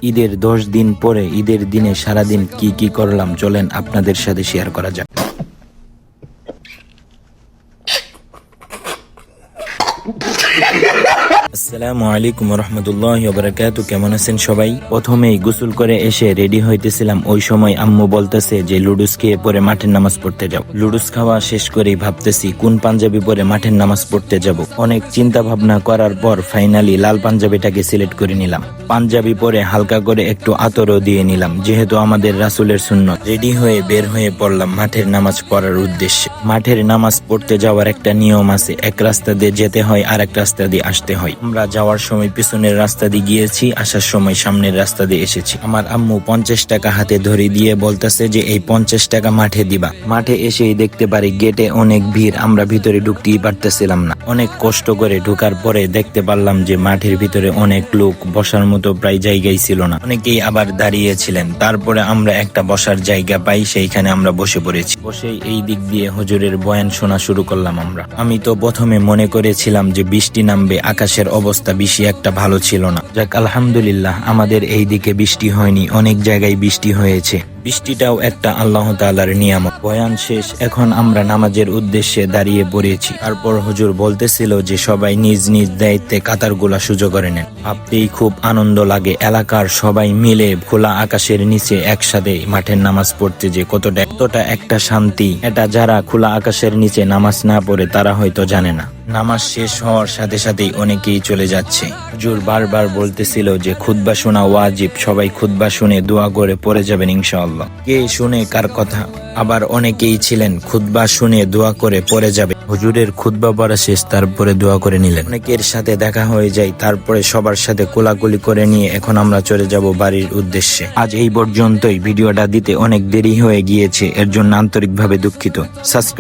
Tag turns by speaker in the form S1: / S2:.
S1: ঈদের 10 দিন পরে ঈদের দিনে সারাদিন কি করলাম চলেন আপনাদের সাথে শেয়ার করা যাক। আসসালামু আলাইকুম রহমতুল্লাহি ওয়া বারাকাতুহু। কেমন আছেন সবাই? প্রথমেই গোসল করে এসে রেডি হইতেছিলাম, ওই সময় আম্মু বলতেছে যে লুডুস খেয়ে পরে মাঠের নামাজ পড়তে যাও। লুডুস খাওয়া শেষ করেই ভাবতেছি কোন পাঞ্জাবি পরে মাঠের নামাজ পড়তে যাব। অনেক চিন্তা ভাবনা করার পর ফাইনালি লাল পাঞ্জাবিটাকে সিলেক্ট করে নিলাম। পাঞ্জাবি পরে হালকা করে একটু আতরও দিয়ে নিলাম, যেহেতু আমাদের রাসূলের সুন্নত। রেডি হয়ে বের হয়ে পড়লাম মাঠের নামাজ পড়ার উদ্দেশ্যে। মাঠের নামাজ পড়তে যাওয়ার একটা নিয়ম আছে, এক রাস্তা দিয়ে যেতে হয় আর এক রাস্তা দিয়ে আসতে হয়। আমরা যাওয়ার সময় পিছনের রাস্তা দিয়ে গিয়েছি, আসার সময় সামনের রাস্তা দিয়ে এসেছি। আমার আম্মু 50 টাকা হাতে ধরে দিয়ে বলতেছে যে এই 50 টাকা মাঠে দিবা। মাঠে এসেই দেখতে পারি গেটে অনেক ভিড়, আমরা ভিতরে ঢুকতেই পারতেছিলাম না। অনেক কষ্ট করে ঢোকার পরে দেখতে পারলাম যে মাঠের ভিতরে অনেক লোক, বসার মতো প্রায় জায়গাই ছিল না, অনেকেই আবার দাঁড়িয়েছিলেন। তারপরে আমরা একটা বসার জায়গা পাই, সেইখানে আমরা বসে পড়েছি। বসেই এই দিক দিয়ে হুজুরের বয়ান শোনা শুরু করলাম আমরা। আমি তো প্রথমে মনে করেছিলাম যে বৃষ্টি নামবে, আকাশের অবস্থা বেশি একটা ভালো ছিল না। যাক আলহামদুলিল্লাহ, আমাদের এই দিকে বৃষ্টি হয়নি, অনেক জায়গায় বৃষ্টি হয়েছে। বৃষ্টিটাও একটা আল্লাহ তাআলার নিয়ামত। বয়ান শেষ, এখন আমরা নামাজের উদ্দেশ্যে দাঁড়িয়ে পড়েছি। তারপর হুজুর বলতেছিল যে সবাই নিজ নিজ দায়িত্বে কাতারগুলা সোজা করে নেন। ভাবতেই খুব আনন্দ লাগে, এলাকার সবাই মিলে খোলা আকাশের নিচে একসাথে মাঠের নামাজ পড়তে যে কতটা একটা শান্তি, এটা যারা খোলা আকাশের নিচে নামাজ না পড়ে তারা হয়তো জানে না। নামাজ শেষ হওয়ার সাথে সাথেই অনেকেই চলে যাচ্ছে। হুজুর বারবার বলতেছিল যে খুতবা শোনা ওয়াজিব, সবাই খুতবা শুনে দোয়া করে পড়ে যাবেন ইনশাআল্লাহ। কে শুনে কার কথা? আবার অনেকেই ছিলেন খুতবা শুনে দোয়া করে পড়ে যাবে। হুজুরের খুতবা পড়া শেষ, তারপরে দোয়া করে নিলেন। অনেকের সাথে দেখা হয়ে যায়, তারপরে সবার সাথে কোলাকুলি করে নিয়ে এখন আমরা চলে যাব বাড়ির উদ্দেশ্যে। আজ এই পর্যন্তই। ভিডিওটা দিতে অনেক দেরি হয়ে গিয়েছে, এর জন্য আন্তরিকভাবে দুঃখিত। সাবস্ক্রাইব